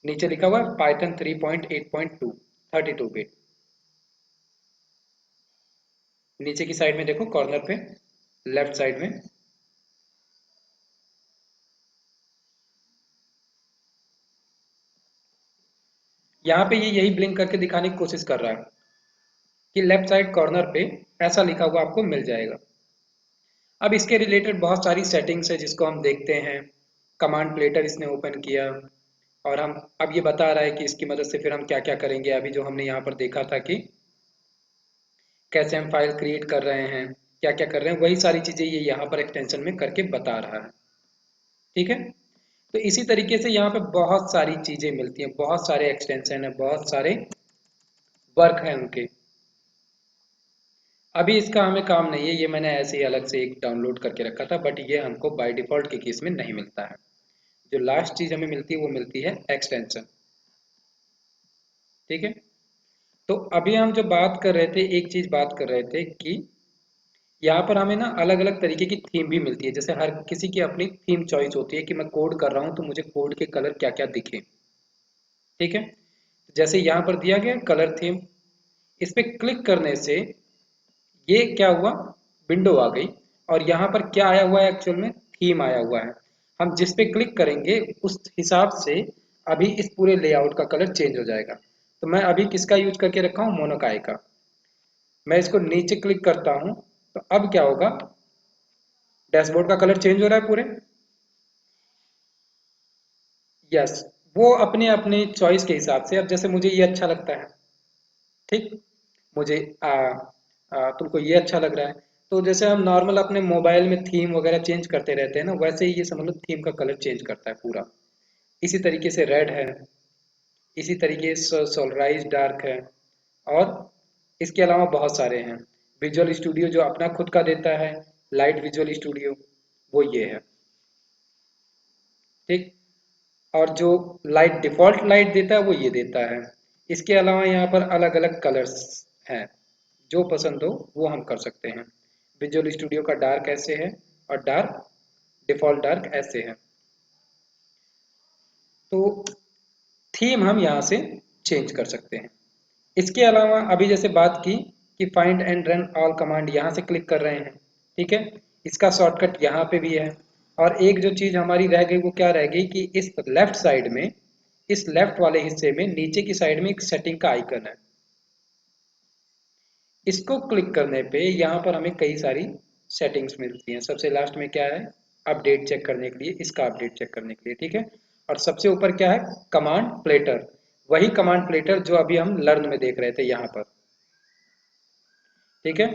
नीचे लिखा हुआ है पाइथन 3.8.2 32 बिट। नीचे की साइड में देखो, कॉर्नर पे लेफ्ट साइड में यहाँ पे ये यही ब्लिंक करके दिखाने की कोशिश कर रहा है कि लेफ्ट साइड कॉर्नर पे ऐसा लिखा हुआ आपको मिल जाएगा। अब इसके रिलेटेड बहुत सारी सेटिंग्स है जिसको हम देखते हैं। कमांड प्लेटर इसने ओपन किया और हम अब ये बता रहा है कि इसकी मदद से फिर हम क्या क्या करेंगे। अभी जो हमने यहाँ पर देखा था कि कैसे हम फाइल क्रिएट कर रहे हैं, क्या क्या कर रहे हैं, वही सारी चीज़ें ये यहाँ पर एक्सटेंशन में करके बता रहा है। ठीक है, तो इसी तरीके से यहाँ पे बहुत सारी चीज़ें मिलती हैं, बहुत सारे एक्सटेंशन है, बहुत सारे वर्क हैं उनके। अभी इसका हमें काम नहीं है, ये मैंने ऐसे ही अलग से एक डाउनलोड करके रखा था, बट ये हमको बाय डिफ़ॉल्ट के केस में नहीं मिलता है। जो लास्ट चीज़ हमें मिलती है वो मिलती है एक्सटेंशन। ठीक है, तो अभी हम जो बात कर रहे थे, एक चीज़ बात कर रहे थे कि यहाँ पर हमें ना अलग अलग तरीके की थीम भी मिलती है। जैसे हर किसी की अपनी थीम चॉइस होती है कि मैं कोड कर रहा हूँ तो मुझे कोड के कलर क्या क्या दिखे। ठीक है, जैसे यहाँ पर दिया गया कलर थीम, इस पे क्लिक करने से ये क्या हुआ, विंडो आ गई, और यहाँ पर क्या आया हुआ है, एक्चुअल में थीम आया हुआ है। हम जिस पे क्लिक करेंगे उस हिसाब से अभी इस पूरे लेआउट का कलर चेंज हो जाएगा। तो मैं अभी किसका यूज करके रखा हूँ, मोनोकाई का। मैं इसको नीचे क्लिक करता हूँ तो अब क्या होगा, डैशबोर्ड का कलर चेंज हो रहा है पूरे। यस, वो अपने अपने चॉइस के हिसाब से, अब जैसे मुझे ये अच्छा लगता है, ठीक, मुझे तुमको ये अच्छा लग रहा है, तो जैसे हम नॉर्मल अपने मोबाइल में थीम वगैरह चेंज करते रहते हैं ना, वैसे ही ये समझ लो थीम का कलर चेंज करता है पूरा। इसी तरीके से रेड है, इसी तरीके से सोलराइज डार्क है, और इसके अलावा बहुत सारे हैं। विजुअल स्टूडियो जो अपना खुद का देता है, लाइट विजुअल स्टूडियो, वो ये है। ठीक, और जो लाइट डिफ़ॉल्ट लाइट देता है वो ये देता है। इसके अलावा यहाँ पर अलग अलग कलर्स हैं, जो पसंद हो वो हम कर सकते हैं। विजुअल स्टूडियो का डार्क ऐसे है और डार्क डिफॉल्ट डार्क ऐसे है। तो थीम हम यहाँ से चेंज कर सकते हैं। इसके अलावा अभी जैसे बात की कि find and run all command, यहाँ से क्लिक कर रहे हैं, ठीक है। इसका शॉर्टकट यहाँ पे भी है। और एक जो चीज़ हमारी रह गई वो क्या रह गई कि इस लेफ्ट साइड में, इस लेफ्ट वाले हिस्से में नीचे की साइड में एक सेटिंग का आइकन है। इसको क्लिक करने पे यहाँ पर हमें कई सारी सेटिंग्स मिलती हैं। सबसे लास्ट में क्या है, अपडेट चेक करने के लिए, इसका अपडेट चेक करने के लिए, ठीक है। और सबसे ऊपर क्या है, कमांड प्लेटर, वही कमांड प्लेटर जो अभी हम लर्न में देख रहे थे यहाँ पर, ठीक है।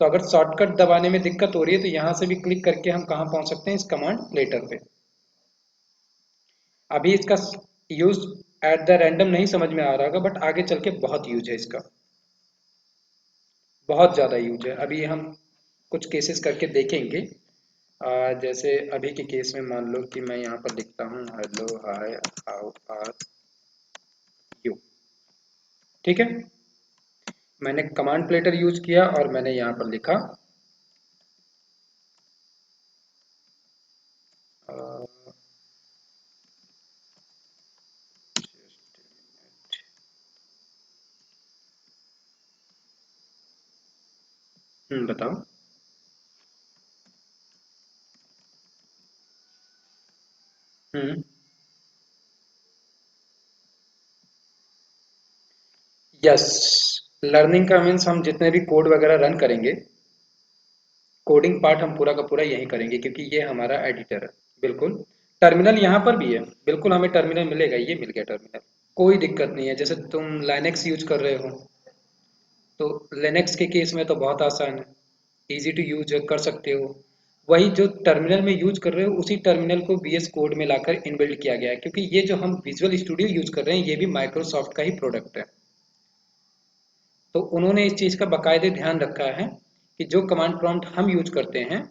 तो अगर शॉर्टकट दबाने में दिक्कत हो रही है तो यहाँ से भी क्लिक करके हम कहाँ पहुँच सकते हैं, इस कमांड प्लेटर पे। अभी इसका यूज एट द रैंडम नहीं समझ में आ रहा होगा, बट आगे चल के बहुत यूज है इसका, बहुत ज़्यादा यूज है। अभी हम कुछ केसेस करके देखेंगे। जैसे अभी के केस में मान लो कि मैं यहाँ पर लिखता हूँ hello hi how are you, ठीक है। मैंने कमांड प्लेटर यूज किया और मैंने यहाँ पर लिखा बताओ। हम्म। यस, लर्निंग का मीन्स हम जितने भी कोड वगैरह रन करेंगे, कोडिंग पार्ट हम पूरा का पूरा यही करेंगे, क्योंकि ये हमारा एडिटर है। बिल्कुल। टर्मिनल यहाँ पर भी है, बिल्कुल हमें टर्मिनल मिलेगा, ये मिल गया टर्मिनल। कोई दिक्कत नहीं है। जैसे तुम लाइनेक्स यूज कर रहे हो तो लिनक्स के केस में तो बहुत आसान है, इजी टू यूज कर सकते हो। वही जो टर्मिनल में यूज कर रहे हो उसी टर्मिनल को VS कोड में लाकर इनबिल्ड किया गया है, क्योंकि ये जो हम विजुअल स्टूडियो यूज कर रहे हैं ये भी माइक्रोसॉफ्ट का ही प्रोडक्ट है। तो उन्होंने इस चीज़ का बाकायदे ध्यान रखा है कि जो कमांड प्रॉम्प्ट हम यूज करते हैं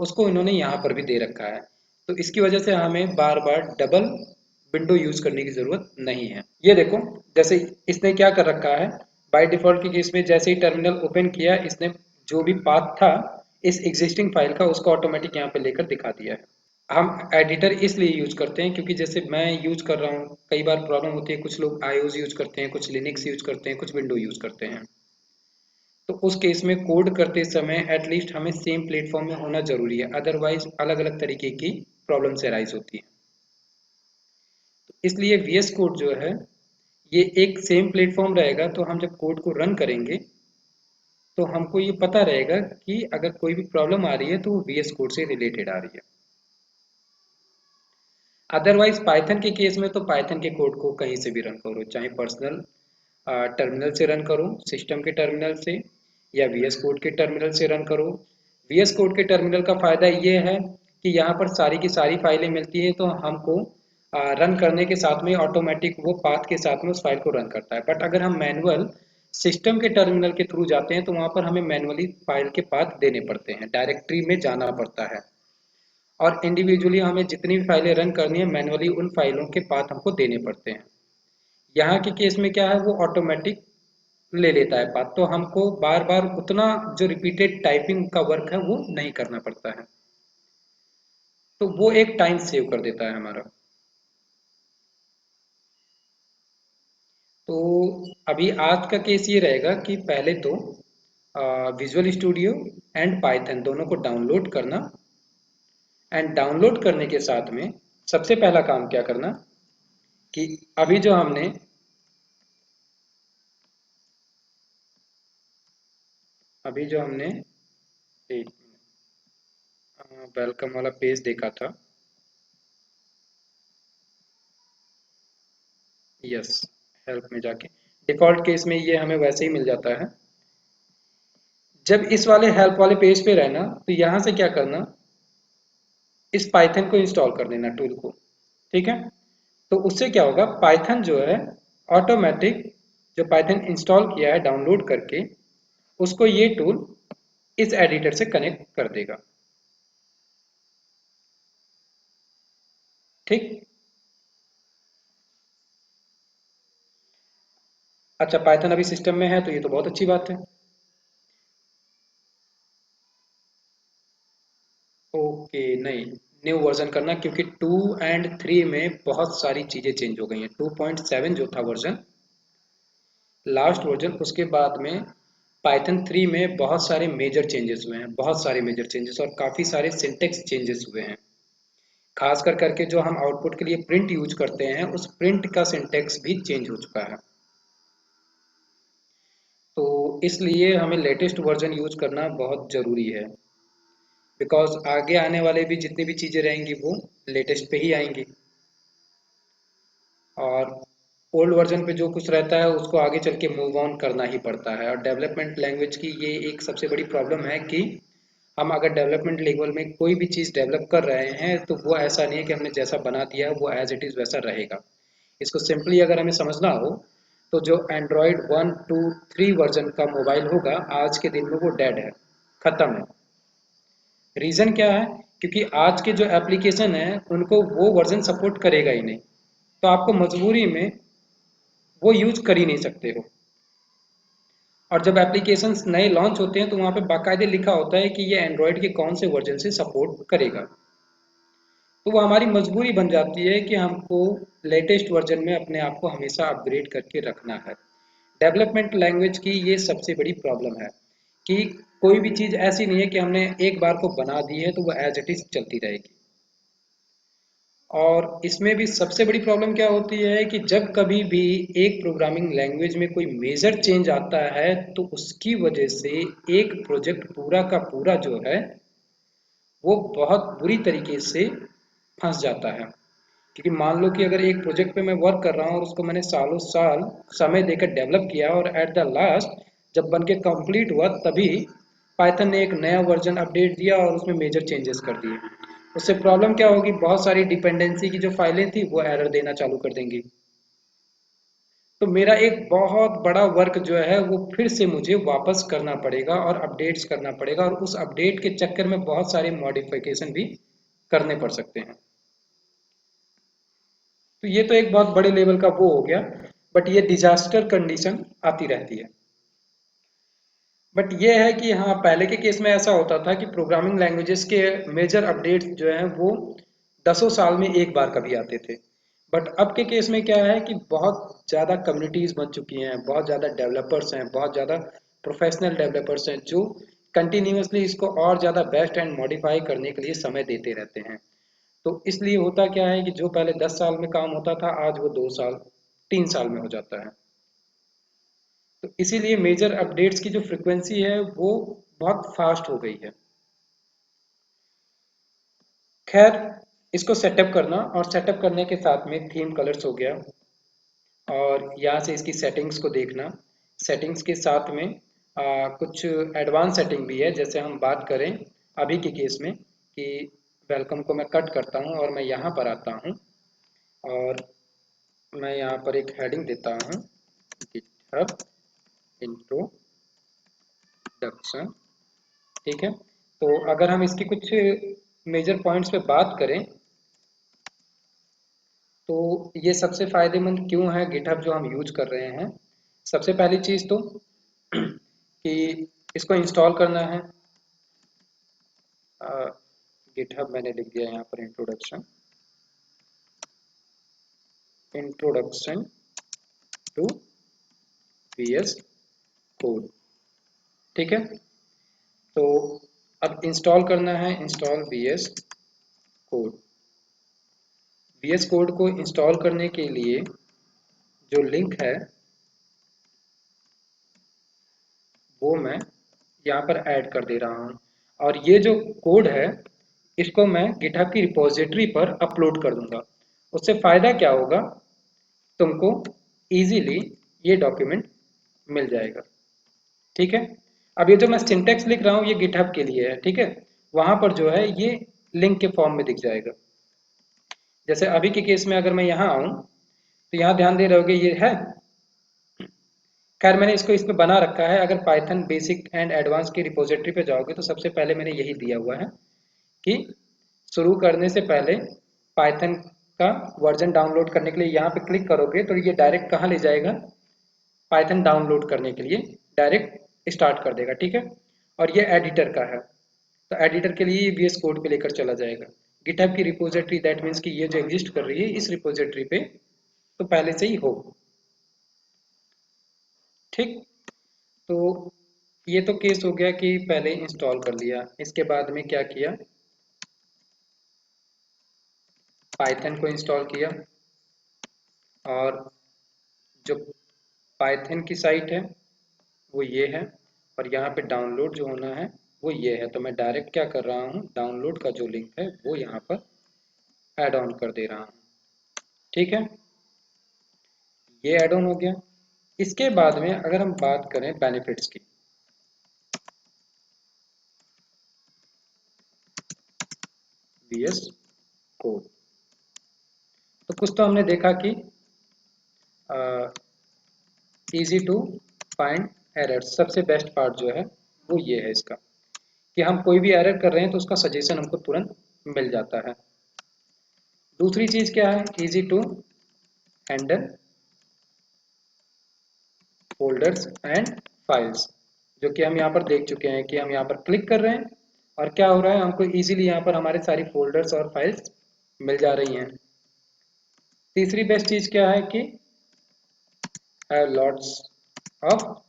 उसको इन्होंने यहाँ पर भी दे रखा है। तो इसकी वजह से हमें बार बार डबल विंडो यूज करने की जरूरत नहीं है। ये देखो, जैसे इसने क्या कर रखा है, बाय डिफॉल्ट के केस में जैसे ही टर्मिनल ओपन किया इसने जो भी पाथ था इस एग्जिस्टिंग फाइल का उसको ऑटोमेटिक यहाँ पे लेकर दिखा दिया है। हम एडिटर इसलिए यूज करते हैं क्योंकि जैसे मैं यूज कर रहा हूँ, कई बार प्रॉब्लम होती है, कुछ लोग iOS यूज करते हैं, कुछ लिनक्स यूज करते हैं, कुछ विंडो यूज करते हैं। तो उस केस में कोड करते समय एटलीस्ट हमें सेम प्लेटफॉर्म में होना जरूरी है, अदरवाइज अलग अलग तरीके की प्रॉब्लम से राइज होती है। तो इसलिए VS कोड जो है ये एक सेम प्लेटफॉर्म रहेगा, तो हम जब कोड को रन करेंगे तो हमको ये पता रहेगा कि अगर कोई भी प्रॉब्लम आ रही है तो वो VS कोड से रिलेटेड आ रही है। अदरवाइज पाइथन के केस में तो पाइथन के कोड को कहीं से भी रन करो, चाहे पर्सनल टर्मिनल से रन करो, सिस्टम के टर्मिनल से, या VS कोड के टर्मिनल से रन करो। VS कोड के टर्मिनल का फायदा ये है कि यहाँ पर सारी की सारी फाइलें मिलती है, तो हमको रन करने के साथ में ऑटोमेटिक वो पाथ के साथ में उस फाइल को रन करता है। बट अगर हम मैनुअल सिस्टम के टर्मिनल के थ्रू जाते हैं तो वहाँ पर हमें मैनुअली फाइल के पाथ देने पड़ते हैं, डायरेक्टरी में जाना पड़ता है। और इंडिविजुअली हमें जितनी भी फाइलें रन करनी है मैनुअली उन फाइलों के पाथ हमको देने पड़ते हैं। यहाँ के केस में क्या है, वो ऑटोमेटिक ले लेता है पाथ, तो हमको बार बार उतना जो रिपीटेड टाइपिंग का वर्क है वो नहीं करना पड़ता है। तो वो एक टाइम सेव कर देता है हमारा। तो अभी आज का केस ये रहेगा कि पहले तो विजुअल स्टूडियो एंड पाइथन दोनों को डाउनलोड करना, एंड डाउनलोड करने के साथ में सबसे पहला काम क्या करना कि अभी जो हमने अभी जो हमने एक वेलकम वाला पेज देखा था, यस, हेल्प में जाके डिफॉल्ट केस में ये हमें वैसे ही मिल जाता है। जब इस वाले हेल्प वाले पेज पे रहना तो यहाँ से क्या करना, इस पाइथन को इंस्टॉल कर देना टूल को, ठीक है। तो उससे क्या होगा, पाइथन जो है ऑटोमेटिक जो पाइथन इंस्टॉल किया है डाउनलोड करके उसको ये टूल इस एडिटर से कनेक्ट कर देगा, ठीक। अच्छा, पाइथन अभी सिस्टम में है तो ये तो बहुत अच्छी बात है। ओके, नहीं, न्यू वर्जन करना, क्योंकि 2 और 3 में बहुत सारी चीज़ें चेंज हो गई हैं। 2.7 जो था वर्जन, लास्ट वर्जन, उसके बाद में पाइथन 3 में बहुत सारे मेजर चेंजेस हुए हैं, बहुत सारे मेजर चेंजेस, और काफ़ी सारे सिंटेक्स चेंजेस हुए हैं। खास कर करके जो हम आउटपुट के लिए प्रिंट यूज करते हैं, उस प्रिंट का सिंटेक्स भी चेंज हो चुका है। तो इसलिए हमें लेटेस्ट वर्जन यूज करना बहुत ज़रूरी है, बिकॉज आगे आने वाले भी जितनी भी चीज़ें रहेंगी वो लेटेस्ट पे ही आएंगी। और ओल्ड वर्जन पे जो कुछ रहता है उसको आगे चल के मूव ऑन करना ही पड़ता है। और डेवलपमेंट लैंग्वेज की ये एक सबसे बड़ी प्रॉब्लम है कि हम अगर डेवलपमेंट लेवल में कोई भी चीज़ डेवलप कर रहे हैं तो वो ऐसा नहीं है कि हमने जैसा बना दिया है वो एज इट इज़ वैसा रहेगा। इसको सिंपली अगर हमें समझना हो तो जो एंड्रॉयड 1, 2, 3 वर्जन का मोबाइल होगा आज के दिन में वो डेड है, ख़त्म है। रीज़न क्या है? क्योंकि आज के जो एप्लीकेशन है उनको वो वर्जन सपोर्ट करेगा ही नहीं, तो आपको मजबूरी में वो यूज कर ही नहीं सकते हो। और जब एप्लीकेशंस नए लॉन्च होते हैं तो वहाँ पे बाकायदे लिखा होता है कि ये एंड्रॉयड के कौन से वर्जन से सपोर्ट करेगा। तो वो हमारी मजबूरी बन जाती है कि हमको लेटेस्ट वर्जन में अपने आप को हमेशा अपग्रेड करके रखना है। डेवलपमेंट लैंग्वेज की ये सबसे बड़ी प्रॉब्लम है कि कोई भी चीज़ ऐसी नहीं है कि हमने एक बार को बना दी है तो वो एज इट इज़ चलती रहेगी। और इसमें भी सबसे बड़ी प्रॉब्लम क्या होती है कि जब कभी भी एक प्रोग्रामिंग लैंग्वेज में कोई मेजर चेंज आता है तो उसकी वजह से एक प्रोजेक्ट पूरा का पूरा जो है वो बहुत बुरी तरीके से फंस जाता है। क्योंकि मान लो कि अगर एक प्रोजेक्ट पे मैं वर्क कर रहा हूँ और उसको मैंने सालों साल समय देकर डेवलप किया और एट द लास्ट जब बन के कंप्लीट हुआ तभी पाइथन ने एक नया वर्जन अपडेट दिया और उसमें मेजर चेंजेस कर दिए। उससे प्रॉब्लम क्या होगी, बहुत सारी डिपेंडेंसी की जो फाइलें थी वो एरर देना चालू कर देंगी। तो मेरा एक बहुत बड़ा वर्क जो है वो फिर से मुझे वापस करना पड़ेगा और अपडेट्स करना पड़ेगा, और उस अपडेट के चक्कर में बहुत सारे मॉडिफिकेशन भी करने पड़ सकते हैं। तो ये तो एक बहुत बड़े लेवल का वो हो गया, बट ये डिजास्टर कंडीशन आती रहती है। बट ये है कि हाँ, पहले के केस में ऐसा होता था कि प्रोग्रामिंग लैंग्वेजेस के मेजर अपडेट्स जो हैं वो दसों साल में एक बार कभी आते थे। बट अब के केस में क्या है कि बहुत ज़्यादा कम्युनिटीज़ बन चुकी हैं, बहुत ज़्यादा डेवलपर्स हैं, बहुत ज़्यादा प्रोफेशनल डेवलपर्स हैं जो कंटिन्यूसली इसको और ज़्यादा बेस्ट एंड मॉडिफाई करने के लिए समय देते रहते हैं। तो इसलिए होता क्या है कि जो पहले 10 साल में काम होता था आज वो 2 साल 3 साल में हो जाता है। तो इसीलिए मेजर अपडेट्स की जो फ्रिक्वेंसी है वो बहुत फास्ट हो गई है। खैर, इसको सेटअप करना, और सेटअप करने के साथ में थीम कलर्स हो गया, और यहाँ से इसकी सेटिंग्स को देखना। सेटिंग्स के साथ में कुछ एडवांस सेटिंग भी है। जैसे हम बात करें अभी के केस में कि वेलकम को मैं कट करता हूँ और मैं यहाँ पर आता हूँ, और मैं यहाँ पर एक हेडिंग देता हूँ, गिटहब इंट्रोडक्शन। ठीक है, तो अगर हम इसकी कुछ मेजर पॉइंट्स पे बात करें तो ये सबसे फ़ायदेमंद क्यों है गिटहब जो हम यूज कर रहे हैं। सबसे पहली चीज़ तो कि इसको इंस्टॉल करना है। गिटहब मैंने लिख दिया यहाँ पर introduction, introduction to VS code. ठीक है, तो अब इंस्टॉल करना है, install VS code. VS code को इंस्टॉल करने के लिए जो लिंक है वो मैं यहाँ पर ऐड कर दे रहा हूँ। और ये जो कोड है इसको मैं गिटहब की रिपोजिटरी पर अपलोड कर दूंगा। उससे फ़ायदा क्या होगा, तुमको इजीली ये डॉक्यूमेंट मिल जाएगा। ठीक है, अब ये जो मैं सिंटेक्स लिख रहा हूँ ये गिटहब के लिए है। ठीक है, वहाँ पर जो है ये लिंक के फॉर्म में दिख जाएगा। जैसे अभी के केस में अगर मैं यहाँ आऊँ तो यहाँ ध्यान दे रहे होगे ये है। खैर, मैंने इसको इसमें बना रखा है। अगर पाइथन बेसिक एंड एडवांस की रिपोजिटरी पे जाओगे तो सबसे पहले मैंने यही दिया हुआ है कि शुरू करने से पहले पाइथन का वर्जन डाउनलोड करने के लिए यहाँ पे क्लिक करोगे तो ये डायरेक्ट कहाँ ले जाएगा, पाइथन डाउनलोड करने के लिए डायरेक्ट स्टार्ट कर देगा, ठीक है। और ये एडिटर का है, तो एडिटर के लिए VS कोड पे लेकर चला जाएगा। गिटहब की रिपोजिटरी, दैट मीन्स कि ये जो एग्जिस्ट कर रही है इस रिपोजिटरी पे तो पहले से ही हो, ठीक। तो ये तो केस हो गया कि पहले इंस्टॉल कर लिया, इसके बाद में क्या किया, पाइथन को इंस्टॉल किया। और जो पाइथन की साइट है वो ये है, और यहाँ पे डाउनलोड जो होना है वो ये है। तो मैं डायरेक्ट क्या कर रहा हूँ, डाउनलोड का जो लिंक है वो यहाँ पर ऐड ऑन कर दे रहा हूँ, ठीक है। ये ऐड ऑन हो गया। इसके बाद में अगर हम बात करें बेनिफिट्स की, VS कोड, तो कुछ तो हमने देखा कि इजी टू फाइंड एरर्स, सबसे बेस्ट पार्ट जो है वो ये है इसका, कि हम कोई भी एरर कर रहे हैं तो उसका सजेशन हमको तुरंत मिल जाता है। दूसरी चीज क्या है, easy to handle folders and files, जो कि हम यहाँ पर देख चुके हैं कि हम यहाँ पर क्लिक कर रहे हैं और क्या हो रहा है, हमको इजीली यहाँ पर हमारे सारी फोल्डर्स और फाइल्स मिल जा रही हैं। तीसरी बेस्ट चीज क्या है कि have lots of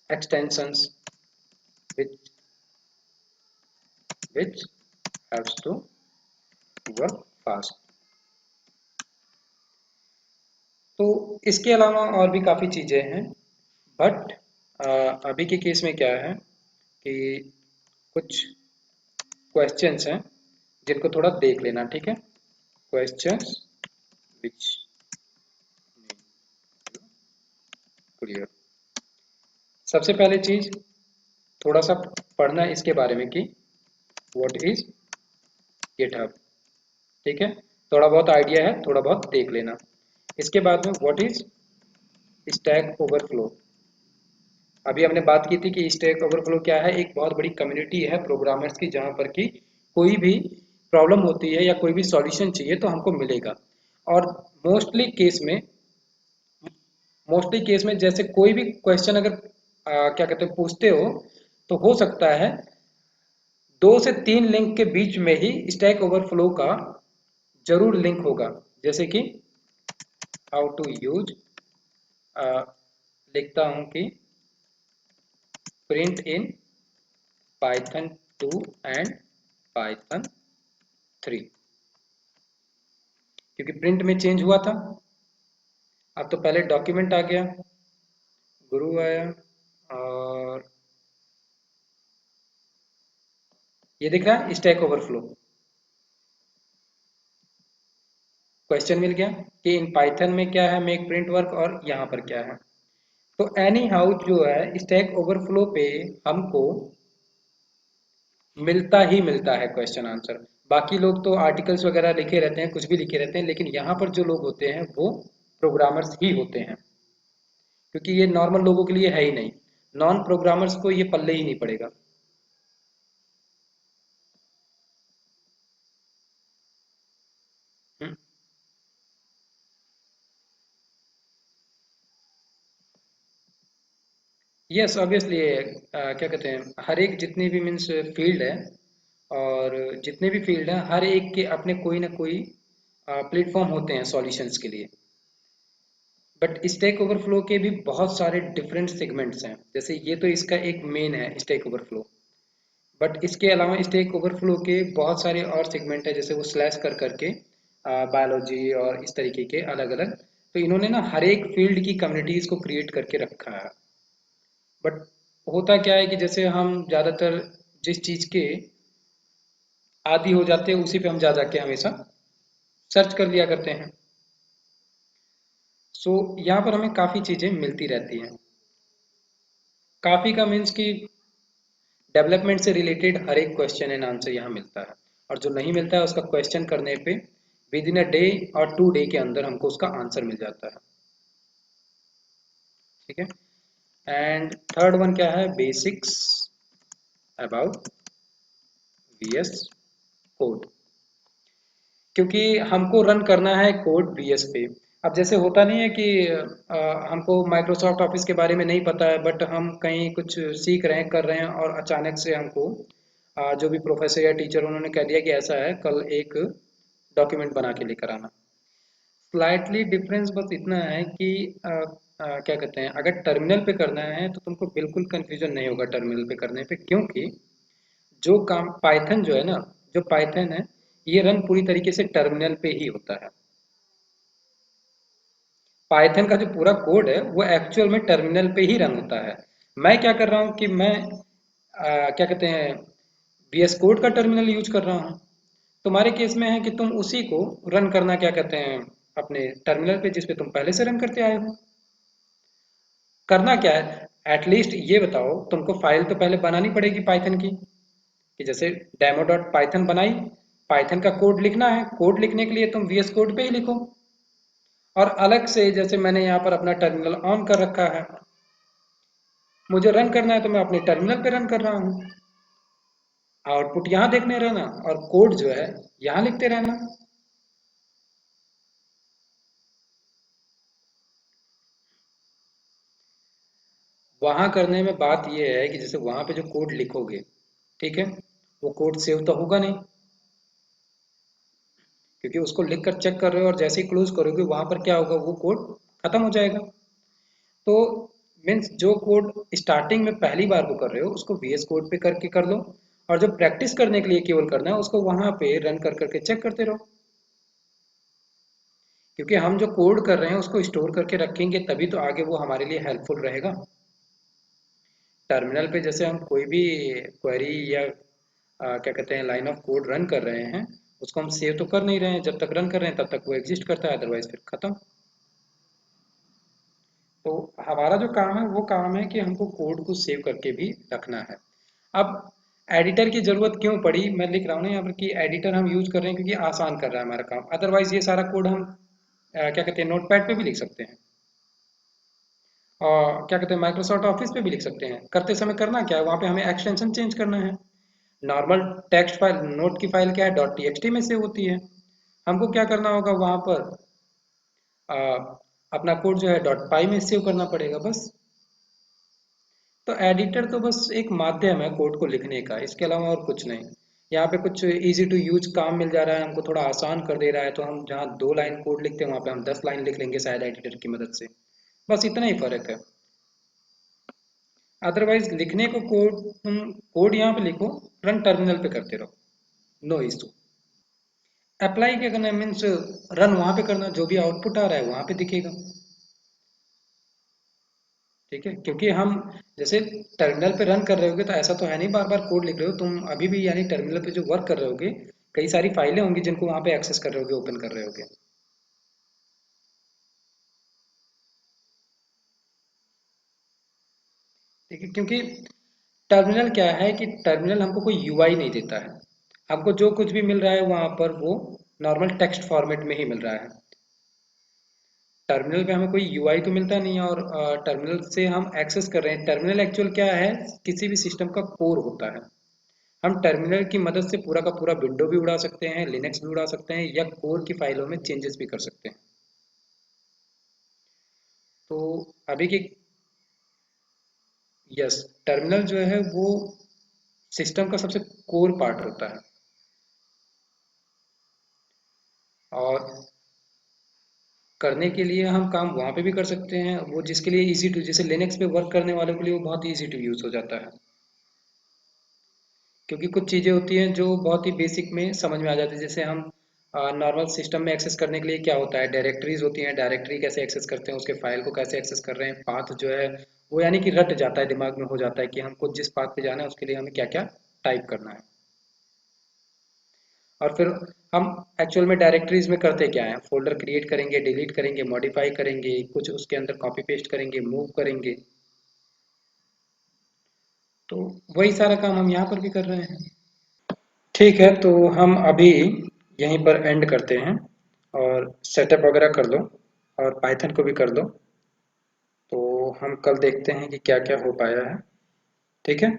extensions which which has to work fast। तो इसके अलावा और भी काफ़ी चीज़ें हैं, बट अभी के केस में क्या है कि कुछ क्वेश्चंस हैं जिनको थोड़ा देख लेना, ठीक है। Questions which clear. सबसे पहले चीज थोड़ा सा पढ़ना इसके बारे में कि व्हाट इज गिटहब, ठीक है। थोड़ा बहुत आइडिया है, थोड़ा बहुत देख लेना। इसके बाद में व्हाट इज स्टैक ओवरफ्लो। अभी हमने बात की थी कि स्टैक ओवरफ्लो क्या है, एक बहुत बड़ी कम्युनिटी है प्रोग्रामर्स की, जहाँ पर कि कोई भी प्रॉब्लम होती है या कोई भी सॉल्यूशन चाहिए तो हमको मिलेगा। और मोस्टली केस में मोस्टली केस में जैसे कोई भी क्वेश्चन अगर क्या कहते हैं पूछते हो, तो हो सकता है 2 से 3 लिंक के बीच में ही स्टैक ओवरफ्लो का जरूर लिंक होगा। जैसे कि हाउ टू यूज, लिखता हूं कि print in Python 2 and Python 3, क्योंकि प्रिंट में चेंज हुआ था। अब तो पहले डॉक्यूमेंट आ गया, गुरु आया, और ये दिख रहा है स्टैक ओवरफ्लो, क्वेश्चन मिल गया कि इन पाइथन में क्या है, मेक प्रिंट वर्क, और यहाँ पर क्या है। तो एनी हाउ जो है स्टैक ओवरफ्लो पे हमको मिलता ही मिलता है क्वेश्चन आंसर। बाकी लोग तो आर्टिकल्स वगैरह लिखे रहते हैं, कुछ भी लिखे रहते हैं, लेकिन यहाँ पर जो लोग होते हैं वो प्रोग्रामर्स ही होते हैं, क्योंकि ये नॉर्मल लोगों के लिए है ही नहीं। नॉन प्रोग्रामर्स को ये पल्ले ही नहीं पड़ेगा। यस ऑब्वियसली, क्या कहते हैं, हर एक जितनी भी मीन्स फील्ड है, और जितने भी फील्ड हैं हर एक के अपने कोई ना कोई प्लेटफॉर्म होते हैं सॉल्यूशंस के लिए। बट स्टैक ओवरफ्लो के भी बहुत सारे डिफरेंट सेगमेंट्स हैं, जैसे ये तो इसका एक मेन है स्टैक ओवरफ्लो। बट इसके अलावा स्टैक ओवरफ्लो के बहुत सारे और सेगमेंट है, जैसे वो स्लैश कर करके बायोलॉजी और इस तरीके के अलग अलग। तो इन्होंने ना हर एक फील्ड की कम्युनिटीज को क्रिएट करके रखा है। बट होता क्या है कि जैसे हम ज़्यादातर जिस चीज़ के आदी हो जाते हैं उसी पे हम जा जाके हमेशा सर्च कर लिया करते हैं। सो यहाँ पर हमें काफ़ी चीज़ें मिलती रहती हैं। काफ़ी का मीन्स कि डेवलपमेंट से रिलेटेड हर एक क्वेश्चन एंड आंसर यहाँ मिलता है, और जो नहीं मिलता है उसका क्वेश्चन करने पे विद इन अ डे और 2 डे के अंदर हमको उसका आंसर मिल जाता है, ठीक है। एंड थर्ड वन क्या है, बेसिक्स अबाउट VS कोड। क्योंकि हमको रन करना है कोड VS पे, अब जैसे होता नहीं है कि हमको माइक्रोसॉफ्ट ऑफिस के बारे में नहीं पता है, बट हम कहीं कुछ सीख रहे हैं, कर रहे हैं, और अचानक से हमको जो भी प्रोफेसर या टीचर उन्होंने कह दिया कि ऐसा है, कल एक डॉक्यूमेंट बना के लेकर आना। स्लाइटली डिफरेंस बस इतना है कि क्या कहते हैं, अगर टर्मिनल पे करना है तो तुमको बिल्कुल कंफ्यूजन नहीं होगा टर्मिनल पे करने पे, क्योंकि जो काम पाइथन जो है ना, जो पाइथन है, ये रन पूरी तरीके से टर्मिनल पे ही होता है। पाइथन का जो पूरा कोड है वो एक्चुअल में टर्मिनल पे ही रन होता है। मैं क्या कर रहा हूँ कि मैं क्या कहते हैं, VS कोड का टर्मिनल यूज कर रहा हूँ। तुम्हारे केस में है कि तुम उसी को रन करना क्या कहते हैं, अपने टर्मिनल पे जिस पे तुम पहले से रन करते आए हो। करना क्या है, एटलीस्ट ये बताओ, तुमको फाइल तो पहले बनानी पड़ेगी पाइथन की, कि जैसे डेमो डॉट पाइथन बनाई, पाइथन का कोड लिखना है, कोड लिखने के लिए तुम VS कोड पे ही लिखो। और अलग से जैसे मैंने यहाँ पर अपना टर्मिनल ऑन कर रखा है, मुझे रन करना है तो मैं अपने टर्मिनल पे रन कर रहा हूँ। आउटपुट यहाँ देखने रहना, और कोड जो है यहाँ लिखते रहना। वहां करने में बात यह है कि जैसे वहां पे जो कोड लिखोगे, ठीक है, वो कोड सेव तो होगा नहीं, क्योंकि उसको लिख कर चेक कर रहे हो, और जैसे ही क्लोज करोगे वहां पर क्या होगा, वो कोड खत्म हो जाएगा। तो मीन्स जो कोड स्टार्टिंग में पहली बार को कर रहे हो उसको VS कोड पे करके कर लो, और जो प्रैक्टिस करने के लिए केवल करना है उसको वहां पे रन कर करके चेक करते रहो। क्योंकि हम जो कोड कर रहे हैं उसको स्टोर करके रखेंगे तभी तो आगे वो हमारे लिए हेल्पफुल रहेगा। टर्मिनल पे जैसे हम कोई भी क्वेरी या क्या कहते हैं, लाइन ऑफ कोड रन कर रहे हैं, उसको हम सेव तो कर नहीं रहे हैं, जब तक रन कर रहे हैं तब तक वो एग्जिस्ट करता है, अदरवाइज फिर खत्म। तो हमारा जो काम है वो काम है कि हमको कोड को सेव करके भी रखना है। अब एडिटर की जरूरत क्यों पड़ी, मैं लिख रहा हूँ ना यहाँ पर कि एडिटर हम यूज कर रहे हैं क्योंकि आसान कर रहा है हमारा काम, अदरवाइज ये सारा कोड हम क्या कहते हैं, नोटपैड पे भी लिख सकते हैं, और क्या कहते हैं, माइक्रोसॉफ्ट ऑफिस पे भी लिख सकते हैं। करते समय करना क्या है, वहाँ पे हमें एक्सटेंशन चेंज करना है। नॉर्मल टेक्स्ट फाइल, नोट की फाइल क्या है, .txt में सेव होती है। हमको क्या करना होगा वहाँ पर, आ, अपना कोड जो है .py में सेव करना पड़ेगा बस। तो एडिटर तो बस एक माध्यम है कोड को लिखने का, इसके अलावा और कुछ नहीं। यहाँ पे कुछ इजी टू यूज काम मिल जा रहा है हमको, थोड़ा आसान कर दे रहा है, तो हम जहाँ 2 लाइन कोड लिखते हैं वहाँ पे हम 10 लाइन लिख लेंगे शायद एडिटर की मदद से। बस इतना ही फर्क है। अदरवाइज लिखने को कोड, तुम कोड यहाँ पे लिखो, रन टर्मिनल पे करते रहो, नो इशू। अप्लाई क्या करना है, मीन्स रन वहां पे करना, जो भी आउटपुट आ रहा है वहां पे दिखेगा। ठीक है, क्योंकि हम जैसे टर्मिनल पे रन कर रहे होगे तो ऐसा तो है नहीं बार बार कोड लिख रहे हो तुम अभी भी, यानी टर्मिनल पे जो वर्क कर रहे होगे, कई सारी फाइलें होंगी जिनको वहां पे एक्सेस कर रहे होगे, ओपन कर रहे होगे। ठीक है, क्योंकि टर्मिनल क्या है कि टर्मिनल हमको कोई UI नहीं देता है। हमको जो कुछ भी मिल रहा है वहां पर वो नॉर्मल टेक्स्ट फॉर्मेट में ही मिल रहा है। टर्मिनल पे हमें कोई UI तो मिलता नहीं है, और टर्मिनल से हम एक्सेस कर रहे हैं। टर्मिनल एक्चुअल क्या है, किसी भी सिस्टम का कोर होता है। हम टर्मिनल की मदद से पूरा का पूरा विंडो भी उड़ा सकते हैं, लिनक्स भी उड़ा सकते हैं, या कोर की फाइलों में चेंजेस भी कर सकते हैं। तो अभी की, यस, टर्मिनल जो है वो सिस्टम का सबसे कोर पार्ट होता है। और करने के लिए हम काम वहाँ पे भी कर सकते हैं, वो जिसके लिए इजी टू, जैसे लिनक्स पे वर्क करने वालों के लिए वो बहुत इजी टू यूज हो जाता है। क्योंकि कुछ चीज़ें होती हैं जो बहुत ही बेसिक में समझ में आ जाती है। जैसे हम नॉर्मल सिस्टम में एक्सेस करने के लिए क्या होता है, डायरेक्टरीज होती हैं, डायरेक्टरी कैसे एक्सेस करते हैं, उसके फाइल को कैसे एक्सेस कर रहे हैं, पाथ जो है वो यानी कि रट जाता है, दिमाग में हो जाता है कि हमको जिस पाथ पे जाना है उसके लिए हमें क्या क्या टाइप करना है। और फिर हम एक्चुअल में डायरेक्टरीज में करते क्या है, फोल्डर क्रिएट करेंगे, डिलीट करेंगे, मॉडिफाई करेंगे, कुछ उसके अंदर कॉपी पेस्ट करेंगे, मूव करेंगे। तो वही सारा काम हम यहाँ पर भी कर रहे हैं। ठीक है, तो हम अभी यहीं पर एंड करते हैं, और सेटअप वगैरह कर लो, और पाइथन को भी कर लो। तो हम कल देखते हैं कि क्या क्या हो पाया है। ठीक है।